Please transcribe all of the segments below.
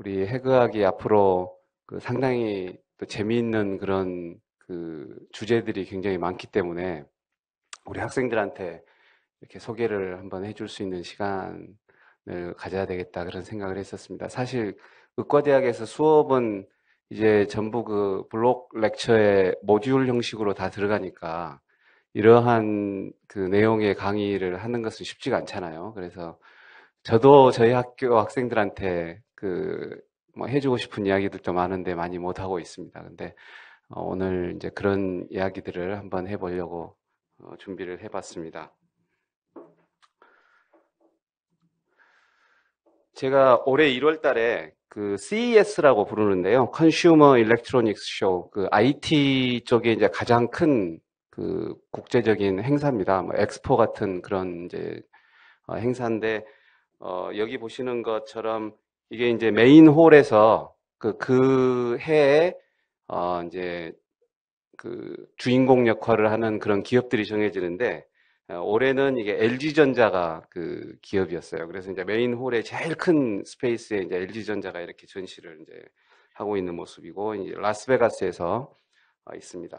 우리 해그학이 앞으로 상당히 또 재미있는 그런 주제들이 굉장히 많기 때문에 우리 학생들한테 이렇게 소개를 한번 해줄 수 있는 시간을 가져야 되겠다 그런 생각을 했었습니다. 사실 의과대학에서 수업은 이제 전부 블록 렉처의 모듈 형식으로 다 들어가니까 이러한 내용의 강의를 하는 것은 쉽지가 않잖아요. 그래서 저도 저희 학교 학생들한테 뭐 해주고 싶은 이야기들도 많은데 많이 못하고 있습니다. 근데 오늘 이제 그런 이야기들을 한번 해보려고 준비를 해봤습니다. 제가 올해 1월 달에 CES라고 부르는데요. Consumer Electronics Show, IT 쪽에 이제 가장 큰 국제적인 행사입니다. 뭐 엑스포 같은 그런 이제 행사인데, 여기 보시는 것처럼 이게 이제 메인 홀에서 그 해에 이제 주인공 역할을 하는 그런 기업들이 정해지는데, 올해는 이게 LG전자가 그 기업이었어요. 그래서 이제 메인 홀의 제일 큰 스페이스에 이제 LG전자가 이렇게 전시를 이제 하고 있는 모습이고, 이제 라스베가스에서 있습니다.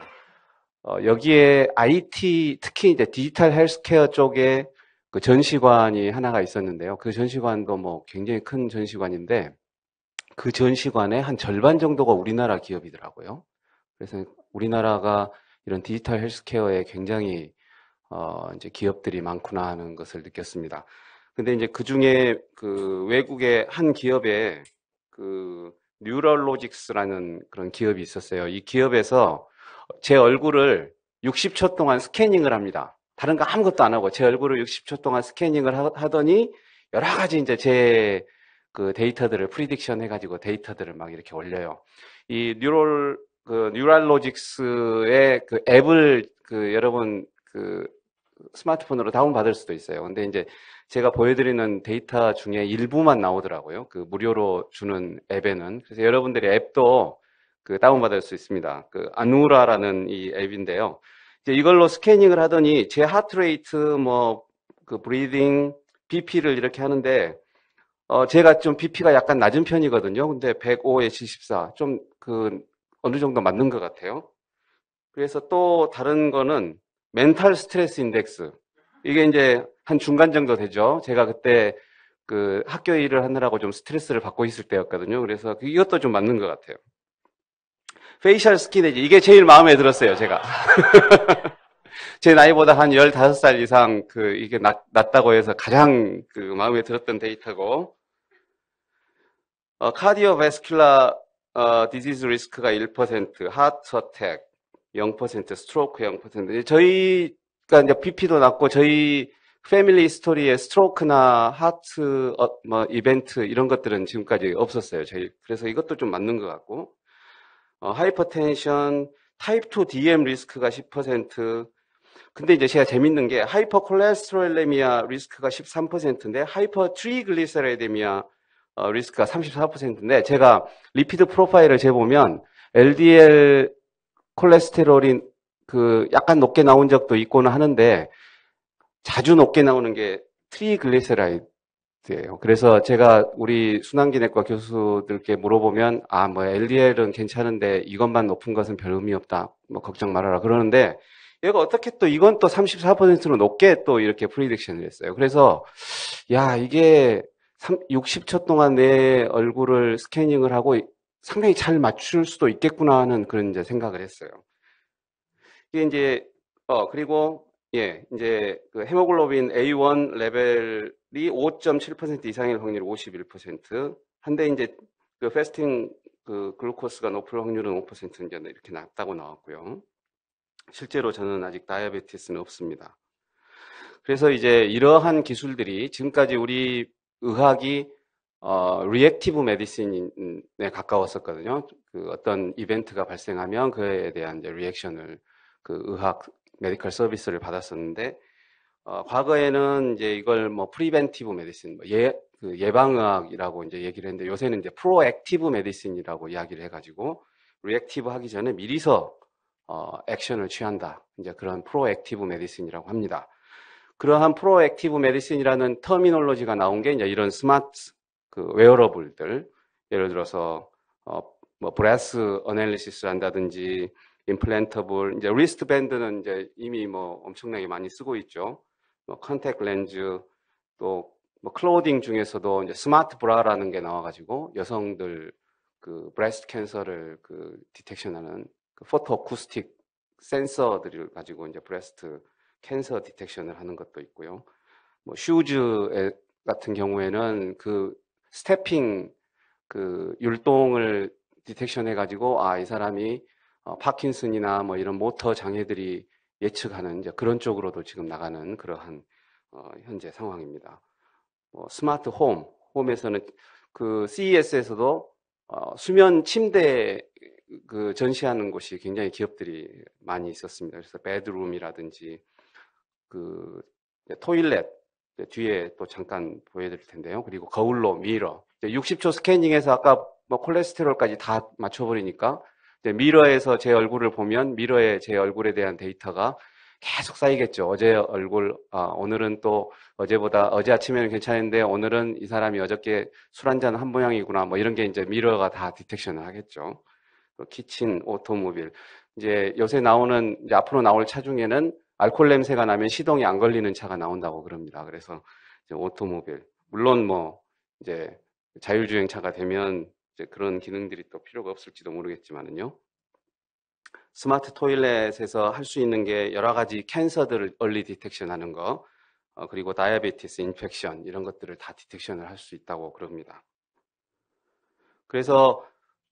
여기에 IT, 특히 이제 디지털 헬스케어 쪽에 그 전시관이 하나가 있었는데요. 그 전시관도 뭐 굉장히 큰 전시관인데, 그 전시관의 한 절반 정도가 우리나라 기업이더라고요. 그래서 우리나라가 이런 디지털 헬스케어에 굉장히 이제 기업들이 많구나 하는 것을 느꼈습니다. 근데 이제 그 중에 외국의 한 기업에 뉴럴로직스라는 그런 기업이 있었어요. 이 기업에서 제 얼굴을 60초 동안 스캐닝을 합니다. 다른 거 아무것도 안 하고 제 얼굴을 60초 동안 스캐닝을 하더니 여러 가지 이제 제 데이터들을 프리딕션 해가지고 데이터들을 막 이렇게 올려요. 이 뉴럴로직스의 앱을 여러분 스마트폰으로 다운받을 수도 있어요. 근데 이제 제가 보여드리는 데이터 중에 일부만 나오더라고요. 무료로 주는 앱에는. 그래서 여러분들이 앱도 다운받을 수 있습니다. 아누라라는 이 앱인데요. 이제 이걸로 스캐닝을 하더니 제 하트레이트, 뭐, 브리딩, BP를 이렇게 하는데, 제가 좀 BP가 약간 낮은 편이거든요. 근데 105에 74. 좀 어느 정도 맞는 것 같아요. 그래서 또 다른 거는 멘탈 스트레스 인덱스. 이게 이제 한 중간 정도 되죠. 제가 그때 학교 일을 하느라고 좀 스트레스를 받고 있을 때였거든요. 그래서 이것도 좀 맞는 것 같아요. 페이셜 스키네지. 이게 제일 마음에 들었어요, 제가. 제 나이보다 한 15살 이상 이게 낮다고 해서 가장 마음에 들었던 데이터고, 카디오베스큘라 디지즈 리스크가 1%, 하트 어택 0%, 스트로크 0%. 저희가 이제 BP도 낮고 저희 패밀리 스토리에 스트로크나 하트 뭐 이벤트 이런 것들은 지금까지 없었어요. 그래서 이것도 좀 맞는 것 같고, 하이퍼텐션, 타입 2 DM 리스크가 10%. 근데 이제 제가 재밌는 게 하이퍼콜레스테롤레미아 리스크가 13%인데 하이퍼 트리글리세라이데미아 리스크가 34%인데 제가 리피드 프로파일을 재보면 LDL 콜레스테롤이 약간 높게 나온 적도 있고는 하는데 자주 높게 나오는 게 트리글리세라이드예요. 그래서 제가 우리 순환기내과 교수들께 물어보면 뭐 LDL은 괜찮은데 이것만 높은 것은 별 의미 없다. 뭐 걱정 말아라 그러는데 얘가 어떻게 또 이건 또 34%로 높게 또 이렇게 프리딕션을 했어요. 그래서 야 이게 60초 동안 내 얼굴을 스캐닝을 하고 상당히 잘 맞출 수도 있겠구나 하는 그런 이제 생각을 했어요. 이게 이제 그리고 예 이제 헤모글로빈 A1 레벨이 5.7% 이상일 확률이 51%. 한데 이제 패스팅 글루코스가 높을 확률은 5% 이제 이렇게 낮다고 나왔고요. 실제로 저는 아직 다이아베티스는 없습니다. 그래서 이제 이러한 기술들이 지금까지 우리 의학이 리액티브 메디신에 가까웠었거든요. 어떤 이벤트가 발생하면 그에 대한 이제 리액션을 의학 메디컬 서비스를 받았었는데 과거에는 이제 이걸 뭐 프리벤티브 메디신, 예방의학이라고 이제 얘기를 했는데 요새는 이제 프로액티브 메디신이라고 이야기를 해가지고 리액티브 하기 전에 미리서 액션을 취한다. 이제 그런 프로액티브 메디신이라고 합니다. 그러한 프로액티브 메디신이라는 터미놀로지가 나온 게 이제 이런 스마트 웨어러블들, 예를 들어서 뭐 브레스 어널리시스를 한다든지 임플란터블 이제 리스트밴드는 이제 이미 뭐 엄청나게 많이 쓰고 있죠. 뭐 컨택 렌즈 또 뭐 클로딩 중에서도 이제 스마트 브라라는 게 나와가지고 여성들 그 브레스트 캔서를 그 디텍션하는 그 포토 어쿠스틱 센서들을 가지고 이제 브레스트 캔서 디텍션을 하는 것도 있고요. 뭐 슈즈 같은 경우에는 그 스태핑 그 율동을 디텍션 해가지고 이 사람이 파킨슨이나 뭐 이런 모터 장애들이 예측하는 이제 그런 쪽으로도 지금 나가는 그러한 현재 상황입니다. 스마트 홈에서는 그 CES에서도 수면 침대 그 전시하는 곳이 굉장히 기업들이 많이 있었습니다. 그래서 베드룸이라든지 그 토일렛 뒤에 또 잠깐 보여드릴 텐데요. 그리고 거울로 미러 60초 스캐닝해서 아까 뭐 콜레스테롤까지 다 맞춰버리니까 미러에서 제 얼굴을 보면 미러에 제 얼굴에 대한 데이터가 계속 쌓이겠죠. 어제 얼굴, 오늘은 또 어제보다 어제 아침에는 괜찮은데 오늘은 이 사람이 어저께 술 한잔 한 모양이구나. 뭐 이런 게 이제 미러가 다 디텍션을 하겠죠. 키친, 오토모빌. 이제 요새 나오는, 이제 앞으로 나올 차 중에는 알코올 냄새가 나면 시동이 안 걸리는 차가 나온다고 그럽니다. 그래서 이제 오토모빌. 물론 뭐 이제 자율주행차가 되면 이제 그런 기능들이 또 필요가 없을지도 모르겠지만은요. 스마트 토일렛에서 할 수 있는 게 여러 가지 캔서들을 얼리 디텍션 하는 거, 그리고 다이아베티스, 인펙션 이런 것들을 다 디텍션을 할 수 있다고 그럽니다. 그래서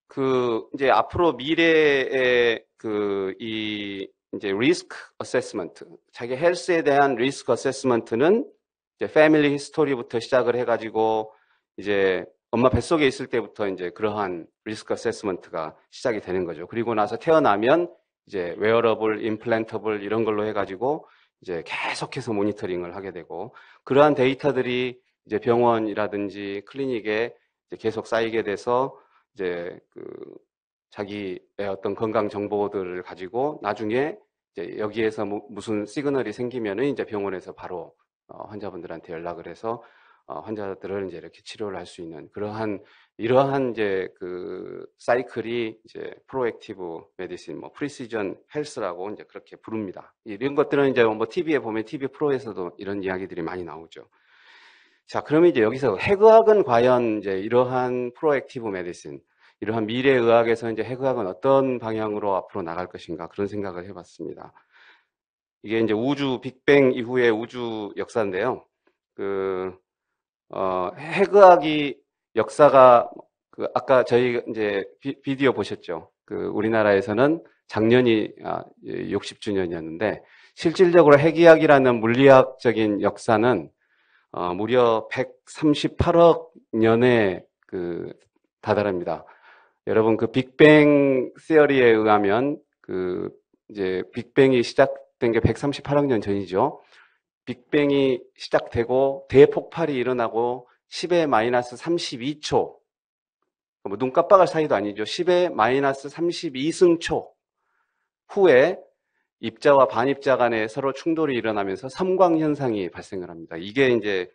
그 이제 앞으로 미래의 그 이제 리스크 어세스먼트, 자기 헬스에 대한 리스크 어세스먼트는 이제 패밀리 히스토리부터 시작을 해가지고 이제 엄마 뱃속에 있을 때부터 이제 그러한 리스크 어세스먼트가 시작이 되는 거죠. 그리고 나서 태어나면 이제 웨어러블, 임플란터블 이런 걸로 해가지고 이제 계속해서 모니터링을 하게 되고 그러한 데이터들이 이제 병원이라든지 클리닉에 이제 계속 쌓이게 돼서 이제 그 자기의 어떤 건강 정보들을 가지고 나중에 이제 여기에서 무슨 시그널이 생기면은 이제 병원에서 바로 환자분들한테 연락을 해서 환자들을 이제 이렇게 치료를 할 수 있는 이러한 이제 그 사이클이 이제 프로액티브 메디신, 뭐 프리시전 헬스라고 이제 그렇게 부릅니다. 이런 것들은 이제 뭐 TV에 보면 TV 프로에서도 이런 이야기들이 많이 나오죠. 자, 그러면 이제 여기서 핵의학은 과연 이제 이러한 프로액티브 메디신, 이러한 미래의학에서 이제 핵의학은 어떤 방향으로 앞으로 나갈 것인가 그런 생각을 해봤습니다. 이게 이제 우주 빅뱅 이후의 우주 역사인데요. 핵의학이 역사가 아까 저희 이제 비디오 보셨죠? 우리나라에서는 작년이 60주년이었는데 실질적으로 핵의학이라는 물리학적인 역사는 무려 138억 년에 다다릅니다. 여러분 그 빅뱅 시어리에 의하면 이제 빅뱅이 시작된 게 138억 년 전이죠. 빅뱅이 시작되고 대폭발이 일어나고 10의 마이너스 32초, 뭐 눈 깜빡할 사이도 아니죠. 10의 마이너스 32승초 후에 입자와 반입자 간에 서로 충돌이 일어나면서 섬광현상이 발생을 합니다. 이게 이제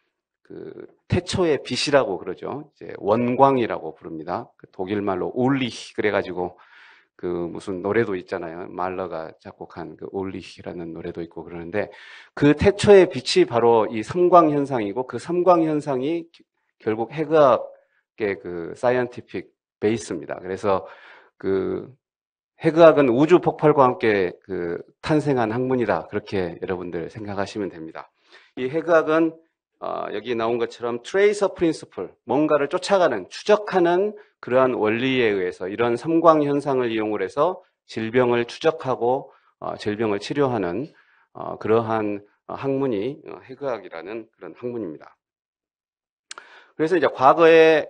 태초의 빛이라고 그러죠. 이제 원광이라고 부릅니다. 독일말로 울리히 그래가지고 무슨 노래도 있잖아요. 말러가 작곡한 올리히라는 노래도 있고 그러는데 그 태초의 빛이 바로 이 섬광현상이고 그 섬광현상이 결국 핵의학의 사이언티픽 베이스입니다. 그래서 핵의학은 우주 폭발과 함께 탄생한 학문이다. 그렇게 여러분들 생각하시면 됩니다. 이 핵의학은 여기 나온 것처럼 트레이서 프린시플, 뭔가를 쫓아가는, 추적하는 그러한 원리에 의해서 이런 섬광 현상을 이용을 해서 질병을 추적하고 질병을 치료하는 그러한 학문이 핵의학이라는 그런 학문입니다. 그래서 이제 과거에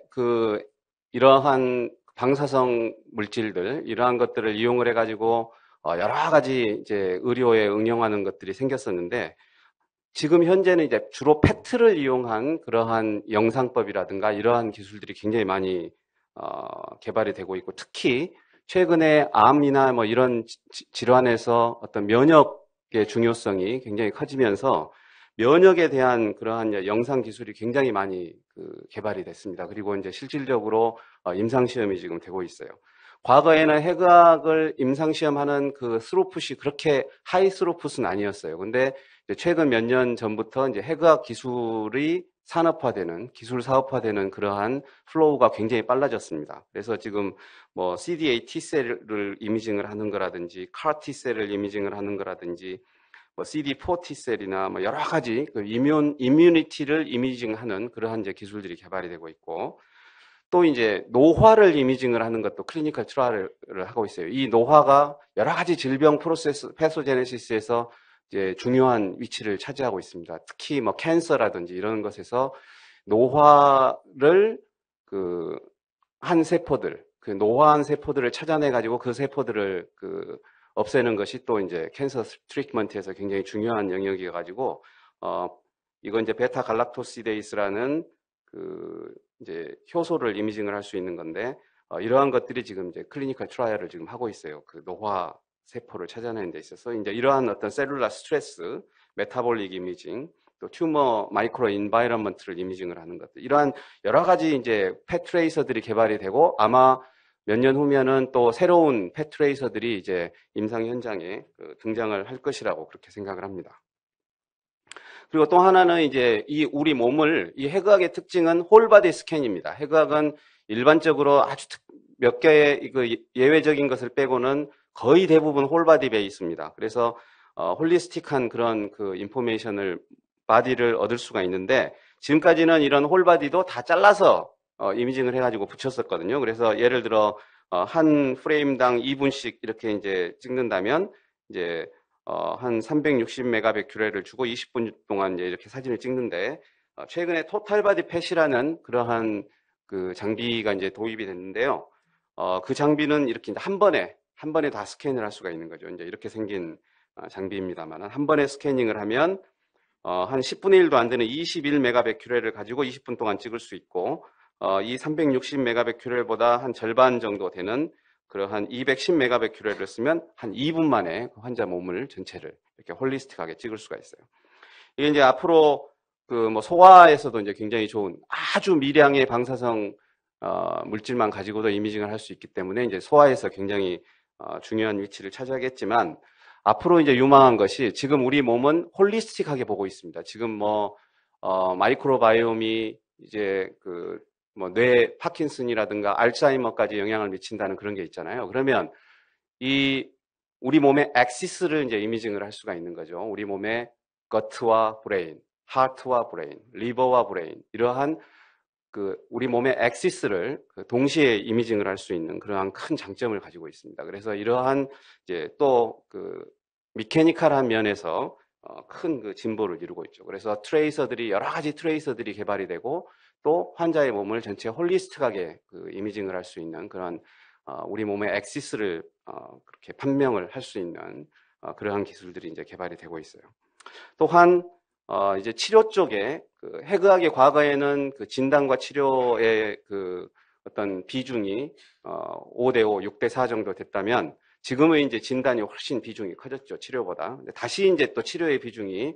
이러한 방사성 물질들, 이러한 것들을 이용을 해가지고 여러 가지 이제 의료에 응용하는 것들이 생겼었는데 지금 현재는 이제 주로 페트를 이용한 그러한 영상법이라든가 이러한 기술들이 굉장히 많이 개발이 되고 있고 특히 최근에 암이나 뭐 이런 질환에서 어떤 면역의 중요성이 굉장히 커지면서 면역에 대한 그러한 영상 기술이 굉장히 많이 개발이 됐습니다. 그리고 이제 실질적으로 임상 시험이 지금 되고 있어요. 과거에는 해그학을 임상 시험하는 그 스루풋이 그렇게 하이 스루풋은 아니었어요. 근데 최근 몇 년 전부터 이제 해그학 기술이 산업화되는, 기술 사업화되는 그러한 플로우가 굉장히 빨라졌습니다. 그래서 지금 뭐 CD8 T셀을 이미징을 하는 거라든지, CAR T셀을 이미징을 하는 거라든지, 뭐 CD4 T셀이나 뭐 여러 가지 그 이뮤니티를 이미징하는 그러한 이제 기술들이 개발이 되고 있고, 또 이제 노화를 이미징을 하는 것도 클리니컬 트라이얼을 하고 있어요. 이 노화가 여러 가지 질병 프로세스, 패소제네시스에서 이제 중요한 위치를 차지하고 있습니다. 특히 뭐 캔서라든지 이런 것에서 노화를 한 세포들, 그 노화한 세포들을 찾아내 가지고 그 세포들을 없애는 것이 또 이제 캔서 트리트먼트에서 굉장히 중요한 영역이어 가지고 이건 이제 베타 갈락토시데이스라는 이제 효소를 이미징을 할 수 있는 건데 이러한 것들이 지금 이제 클리니컬 트라이얼을 지금 하고 있어요. 그 노화 세포를 찾아내는 데 있어서 이제 이러한 어떤 셀룰라 스트레스, 메타볼릭 이미징, 또 튜머 마이크로 인바이러먼트를 이미징을 하는 것들, 이러한 여러 가지 이제 펫트레이서들이 개발이 되고 아마 몇 년 후면은 또 새로운 펫트레이서들이 이제 임상 현장에 등장을 할 것이라고 그렇게 생각을 합니다. 그리고 또 하나는 이제 우리 몸을, 이 해그학의 특징은 홀바디 스캔입니다. 해그학은 일반적으로 아주 몇 개의 예외적인 것을 빼고는 거의 대부분 홀바디 베이스입니다. 그래서 홀리스틱한 그런 인포메이션을 바디를 얻을 수가 있는데 지금까지는 이런 홀바디도 다 잘라서 이미징을 해가지고 붙였었거든요. 그래서 예를 들어 한 프레임당 2분씩 이렇게 이제 찍는다면 이제 한 360메가베큐렐을 주고 20분 동안 이제 이렇게 사진을 찍는데 최근에 토탈바디 펫이라는 그러한 장비가 이제 도입이 됐는데요. 그 장비는 이렇게 한 번에 다 스캔을 할 수가 있는 거죠. 이제 이렇게 생긴 장비입니다만 한 번에 스캐닝을 하면 한 10분의 1도 안 되는 21메가베큐렐을 가지고 20분 동안 찍을 수 있고 이 360메가베큐렐보다 한 절반 정도 되는 그러한 210메가베큐렐을 쓰면 한 2분 만에 환자 몸을 전체를 이렇게 홀리스틱하게 찍을 수가 있어요. 이게 이제 앞으로 뭐 소아에서도 이제 굉장히 좋은 아주 미량의 방사성 물질만 가지고도 이미징을 할 수 있기 때문에 이제 소아에서 굉장히 중요한 위치를 차지하겠지만 앞으로 이제 유망한 것이 지금 우리 몸은 홀리스틱하게 보고 있습니다. 지금 뭐 마이크로바이옴이 이제 뭐 뇌 파킨슨이라든가 알츠하이머까지 영향을 미친다는 그런 게 있잖아요. 그러면 우리 몸의 액시스를 이제 이미징을 할 수가 있는 거죠. 우리 몸의 거트와 브레인, 하트와 브레인, 리버와 브레인, 이러한 우리 몸의 액시스를 동시에 이미징을 할 수 있는 그러한 큰 장점을 가지고 있습니다. 그래서 이러한 이제 또 미케니컬한 면에서 큰 진보를 이루고 있죠. 그래서 여러 가지 트레이서들이 개발이 되고 또 환자의 몸을 전체 홀리스틱하게 이미징을 할 수 있는 그런 우리 몸의 액시스를 그렇게 판명을 할 수 있는 그러한 기술들이 이제 개발이 되고 있어요. 또한 이제 치료 쪽에 해그학의 과거에는 진단과 치료의 어떤 비중이 5대5, 6대4 정도 됐다면 지금은 이제 진단이 훨씬 비중이 커졌죠. 치료보다. 다시 이제 또 치료의 비중이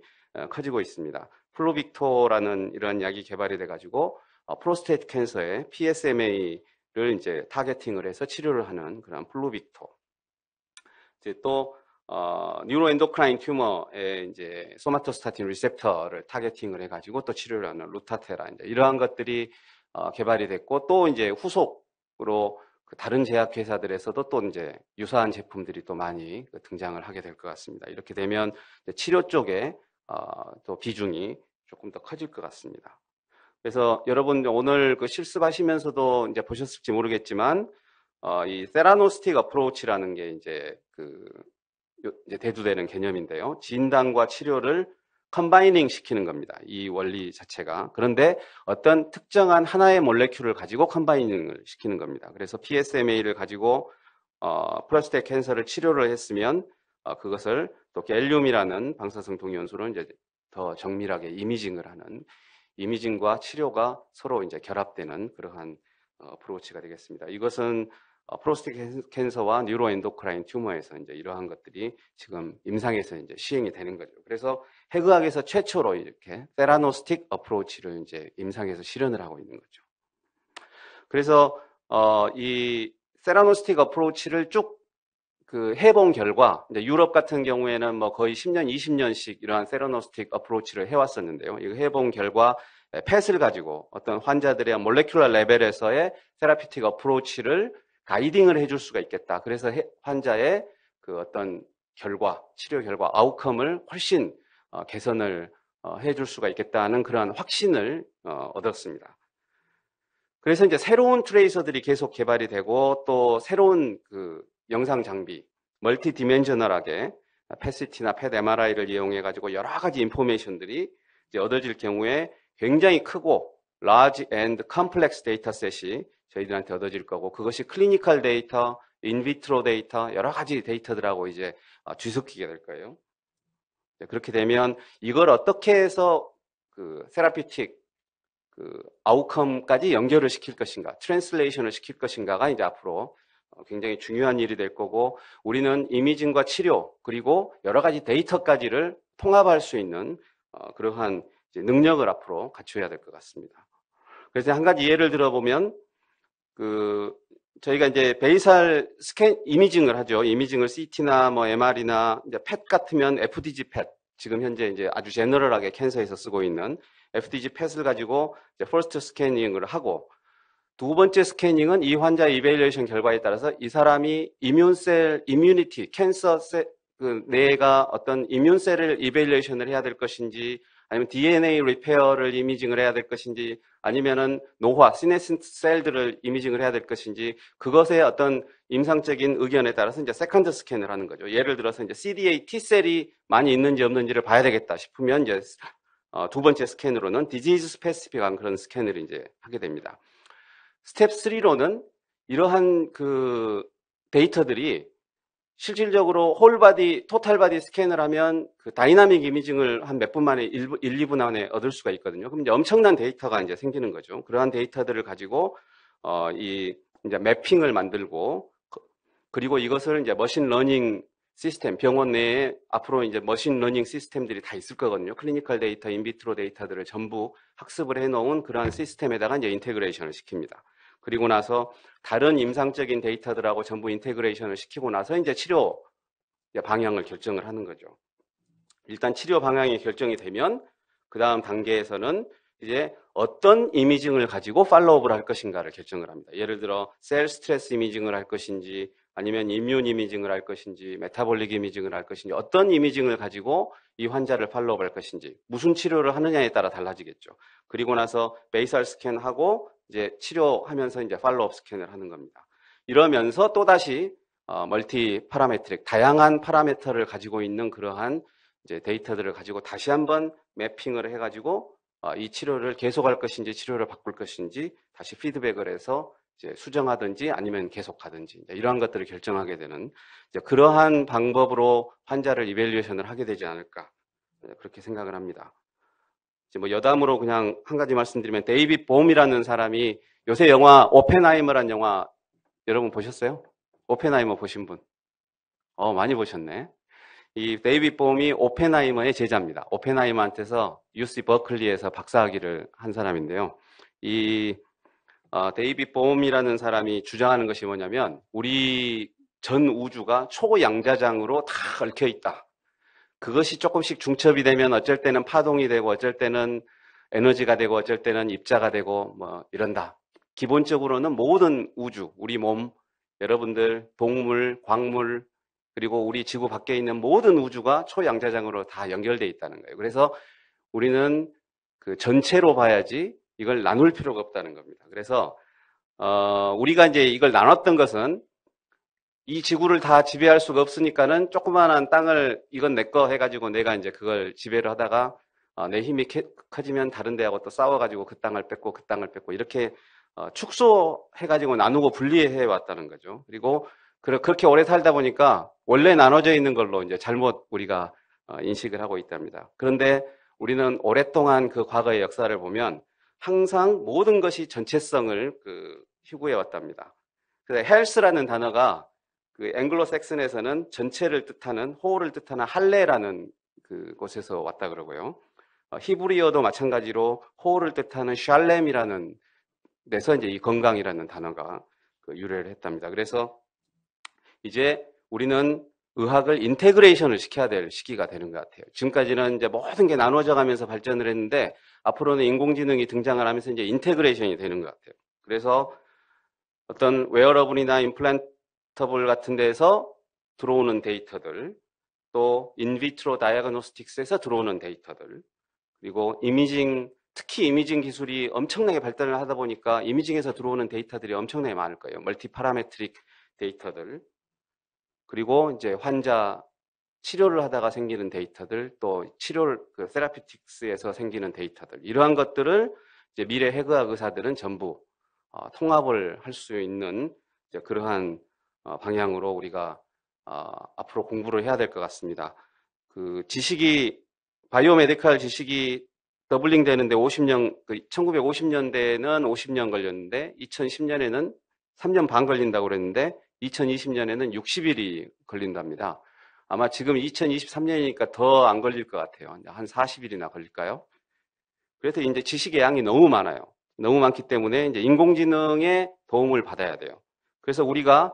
커지고 있습니다. 플루빅토라는 이런 약이 개발이 돼가지고 프로스테이트 캔서에 PSMA를 이제 타겟팅을 해서 치료를 하는 그런 플루빅토. 이제 또 뉴로엔도크라인 튜머에 이제 소마토스타틴 리셉터를 타겟팅을 해가지고 또 치료를 하는 루타테라, 이제 이러한 것들이 개발이 됐고 또 이제 후속으로 다른 제약회사들에서도 또 이제 유사한 제품들이 또 많이 등장을 하게 될 것 같습니다. 이렇게 되면 치료 쪽에 또 비중이 조금 더 커질 것 같습니다. 그래서 여러분 오늘 실습하시면서도 이제 보셨을지 모르겠지만 이 세라노스틱 어프로치라는 게 이제 이제 대두되는 개념인데요. 진단과 치료를 컴바이닝 시키는 겁니다. 이 원리 자체가. 그런데 어떤 특정한 하나의 몰레큘을 가지고 컴바이닝을 시키는 겁니다. 그래서 PSMA를 가지고 프로스테이트 캔서를 치료를 했으면 그것을 또 갤륨이라는 방사성 동위원소로 이제 더 정밀하게 이미징을 하는, 이미징과 치료가 서로 이제 결합되는 그러한 어프로치가 되겠습니다. 이것은 프로스테이트 캔서와 뉴로엔도크라인 튜머에서 이제 이러한 것들이 지금 임상에서 이제 시행이 되는 거죠. 그래서 해그학에서 최초로 이렇게 세라노스틱 어프로치를 이제 임상에서 실현을 하고 있는 거죠. 그래서 이 세라노스틱 어프로치를 쭉 해본 결과, 이제 유럽 같은 경우에는 뭐 거의 10년, 20년씩 이러한 세라노스틱 어프로치를 해왔었는데요. 이거 해본 결과 펫을 가지고 어떤 환자들의 몰레큘러 레벨에서의 세라피틱 어프로치를 가이딩을 해줄 수가 있겠다. 그래서 환자의 그 어떤 결과, 치료 결과, 아웃컴을 훨씬 개선을 해줄 수가 있겠다는 그런 확신을 얻었습니다. 그래서 이제 새로운 트레이서들이 계속 개발이 되고 또 새로운 그 영상 장비, 멀티 디멘셔널하게 PET-CT나 PET-MRI를 이용해 가지고 여러 가지 인포메이션들이 이제 얻어질 경우에 굉장히 크고 large and complex 데이터셋이 저희들한테 얻어질 거고, 그것이 클리니컬 데이터, 인비트로 데이터, 여러 가지 데이터들하고 이제 뒤섞이게 될 거예요. 그렇게 되면 이걸 어떻게 해서 그 세라피틱 아웃컴까지 연결을 시킬 것인가, 트랜슬레이션을 시킬 것인가가 이제 앞으로 굉장히 중요한 일이 될 거고, 우리는 이미징과 치료 그리고 여러 가지 데이터까지를 통합할 수 있는 그러한 이제 능력을 앞으로 갖춰야 될 것 같습니다. 그래서 한 가지 예를 들어보면 저희가 이제 베이살 스캔 이미징을 하죠. 이미징을 CT나 뭐 MR이나 이제 펫 같으면 FDG 펫, 지금 현재 이제 아주 제너럴하게 캔서에서 쓰고 있는 FDG 펫을 가지고 이제 퍼스트 스캐닝을 하고, 두 번째 스캐닝은 이 환자의 이베일레이션 결과에 따라서 이 사람이 이뮤니티, 캔서 뇌가 어떤 이뮨셀을 이베일레이션을 해야 될 것인지, 아니면 DNA 리페어를 이미징을 해야 될 것인지, 아니면은 노화, 시네시스 셀들을 이미징을 해야 될 것인지, 그것의 어떤 임상적인 의견에 따라서 이제 세컨드 스캔을 하는 거죠. 예를 들어서 이제 CD8 T셀이 많이 있는지 없는지를 봐야 되겠다 싶으면 이제 두 번째 스캔으로는 디지즈 스페시픽한 그런 스캔을 이제 하게 됩니다. 스텝 3로는 이러한 그 데이터들이 실질적으로 홀바디, 토탈바디 스캔을 하면 그 다이나믹 이미징을 한 몇 분 만에 1, 2분 안에 얻을 수가 있거든요. 그럼 이제 엄청난 데이터가 이제 생기는 거죠. 그러한 데이터들을 가지고 이제 매핑을 만들고, 그리고 이것을 이제 머신 러닝 시스템, 병원 내에 앞으로 이제 머신 러닝 시스템들이 다 있을 거거든요. 클리니컬 데이터, 인비트로 데이터들을 전부 학습을 해놓은 그러한 시스템에다가 이제 인테그레이션을 시킵니다. 그리고 나서 다른 임상적인 데이터들하고 전부 인테그레이션을 시키고 나서 이제 치료 방향을 결정을 하는 거죠. 일단 치료 방향이 결정이 되면 그 다음 단계에서는 이제 어떤 이미징을 가지고 팔로우업을 할 것인가를 결정을 합니다. 예를 들어 셀 스트레스 이미징을 할 것인지, 아니면 이뮨 이미징을 할 것인지, 메타볼릭 이미징을 할 것인지, 어떤 이미징을 가지고 이 환자를 팔로우업 할 것인지, 무슨 치료를 하느냐에 따라 달라지겠죠. 그리고 나서 베이설 스캔하고 이제 치료하면서 이제 팔로우업 스캔을 하는 겁니다. 이러면서 또다시 멀티 파라메트릭, 다양한 파라미터를 가지고 있는 그러한 이제 데이터들을 가지고 다시 한번 매핑을 해가지고 이 치료를 계속할 것인지 치료를 바꿀 것인지 다시 피드백을 해서 이제 수정하든지 아니면 계속하든지 이러한 것들을 결정하게 되는 이제 그러한 방법으로 환자를 이밸류에이션을 하게 되지 않을까, 그렇게 생각을 합니다. 이제 뭐 여담으로 그냥 한 가지 말씀드리면, 데이빗 봄이라는 사람이 요새 영화 오펜하이머란 영화 여러분 보셨어요? 오펜하이머 보신 분? 많이 보셨네. 이 데이빗 봄이 오펜하이머의 제자입니다. 오펜하이머한테서 UC 버클리에서 박사학위를 한 사람인데요. 이 데이빗 봄이라는 사람이 주장하는 것이 뭐냐면, 우리 전 우주가 초양자장으로 다 얽혀 있다. 그것이 조금씩 중첩이 되면 어쩔 때는 파동이 되고, 어쩔 때는 에너지가 되고, 어쩔 때는 입자가 되고, 뭐 이런다. 기본적으로는 모든 우주, 우리 몸, 여러분들, 동물, 광물, 그리고 우리 지구 밖에 있는 모든 우주가 초양자장으로 다 연결되어 있다는 거예요. 그래서 우리는 그 전체로 봐야지 이걸 나눌 필요가 없다는 겁니다. 그래서 우리가 이제 이걸 나눴던 것은, 이 지구를 다 지배할 수가 없으니까는 조그마한 땅을 이건 내 거 해가지고 내가 이제 그걸 지배를 하다가 내 힘이 커지면 다른 데하고 또 싸워가지고 그 땅을 뺏고 그 땅을 뺏고 이렇게 축소해가지고 나누고 분리해 왔다는 거죠. 그리고 그렇게 오래 살다 보니까 원래 나눠져 있는 걸로 이제 잘못 우리가 인식을 하고 있답니다. 그런데 우리는 오랫동안 그 과거의 역사를 보면 항상 모든 것이 전체성을 희구해 왔답니다. 그래서 헬스라는 단어가 그 앵글로 섹슨에서는 전체를 뜻하는, 호를 뜻하는 할례라는 그곳에서 왔다 그러고요. 히브리어도 마찬가지로 호를 뜻하는 샬렘이라는 데서 이제 이 건강이라는 단어가 유래를 했답니다. 그래서 이제 우리는 의학을 인테그레이션을 시켜야 될 시기가 되는 것 같아요. 지금까지는 이제 모든 게 나눠져 가면서 발전을 했는데 앞으로는 인공지능이 등장을 하면서 이제 인테그레이션이 되는 것 같아요. 그래서 어떤 웨어러블이나 임플란터블 같은 데서 들어오는 데이터들, 또 인비트로 다이아그노스틱스에서 들어오는 데이터들, 그리고 이미징, 특히 이미징 기술이 엄청나게 발달을 하다 보니까 이미징에서 들어오는 데이터들이 엄청나게 많을 거예요. 멀티 파라메트릭 데이터들, 그리고 이제 환자 치료를 하다가 생기는 데이터들, 또 치료를 세라피틱스에서 생기는 데이터들, 이러한 것들을 이제 미래 해부학 의사들은 전부 통합을 할 수 있는 이제 그러한 방향으로 우리가 앞으로 공부를 해야 될 것 같습니다. 그 지식이 바이오메디컬 지식이 더블링 되는데 50년, 1950년대는 50년 걸렸는데 2010년에는 3년 반 걸린다고 그랬는데 2020년에는 60일이 걸린답니다. 아마 지금 2023년이니까 더 안 걸릴 것 같아요. 한 40일이나 걸릴까요? 그래서 이제 지식의 양이 너무 많아요. 너무 많기 때문에 이제 인공지능의 도움을 받아야 돼요. 그래서 우리가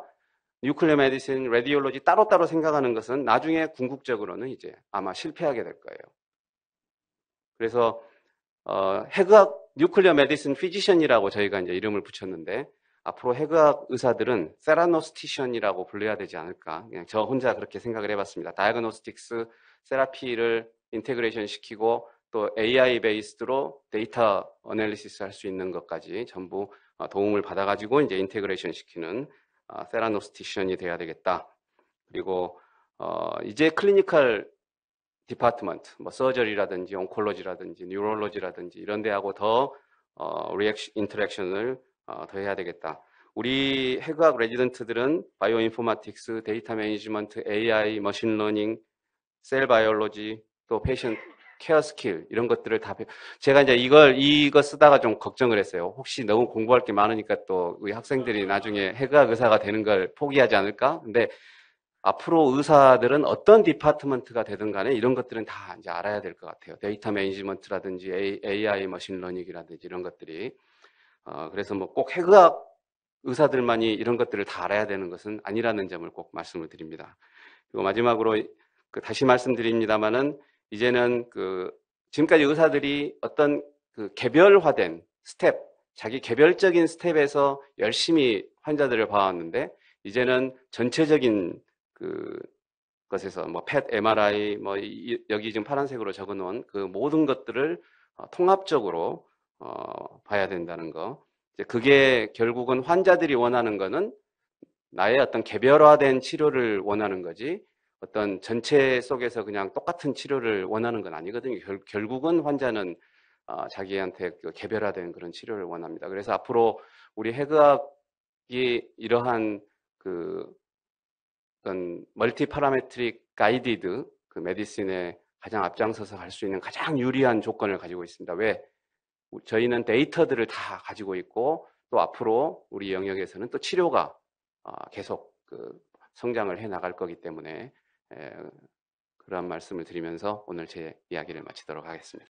뉴클리어 메디신, 레디올로지 따로따로 생각하는 것은 나중에 궁극적으로는 이제 아마 실패하게 될 거예요. 그래서 해부학 뉴클리어 메디신 피지션이라고 저희가 이제 이름을 붙였는데 앞으로 해부학 의사들은 세라노스티션이라고 불러야 되지 않을까. 그냥 저 혼자 그렇게 생각을 해봤습니다. 다이아그노스틱스 세라피를 인테그레이션 시키고 또 AI 베이스드로 데이터 어널리시스 할 수 있는 것까지 전부 도움을 받아가지고 이제 인테그레이션 시키는 세라노스티션이 돼야 되겠다. 그리고 이제 클리니컬 디파트먼트, 뭐 서저리라든지 온콜로지라든지 뉴럴로지라든지 이런 데하고 더 인터랙션을 더 해야 되겠다. 우리 해부학 레지던트들은 바이오 인포마틱스, 데이터 매니지먼트, AI, 머신러닝, 셀 바이올로지, 또 페이션트 케어 스킬 이런 것들을 다 제가 이제 이거 쓰다가 좀 걱정을 했어요. 혹시 너무 공부할 게 많으니까 또 우리 학생들이 나중에 해부학 의사가 되는 걸 포기하지 않을까? 근데 앞으로 의사들은 어떤 디파트먼트가 되든 간에 이런 것들은 다 이제 알아야 될 것 같아요. 데이터 매니지먼트라든지 AI 머신러닝이라든지 이런 것들이. 그래서 뭐 꼭 해부학 의사들만이 이런 것들을 다 알아야 되는 것은 아니라는 점을 꼭 말씀을 드립니다. 그리고 마지막으로 다시 말씀드립니다만은 이제는 지금까지 의사들이 어떤 개별화된 스텝, 자기 개별적인 스텝에서 열심히 환자들을 봐왔는데 이제는 전체적인 것에서 뭐 펫, MRI, 뭐 여기 지금 파란색으로 적어놓은 그 모든 것들을 통합적으로 봐야 된다는 거. 이제 그게 결국은 환자들이 원하는 거는 나의 어떤 개별화된 치료를 원하는 거지 어떤 전체 속에서 그냥 똑같은 치료를 원하는 건 아니거든요. 결국은 환자는 자기한테 개별화된 그런 치료를 원합니다. 그래서 앞으로 우리 해부학이 이러한 어떤 멀티 파라메트릭 가이디드 메디신에 가장 앞장서서 갈 수 있는 가장 유리한 조건을 가지고 있습니다. 왜? 저희는 데이터들을 다 가지고 있고 또 앞으로 우리 영역에서는 또 치료가 계속 성장을 해 나갈 거기 때문에 그런 말씀을 드리면서 오늘 제 이야기를 마치도록 하겠습니다.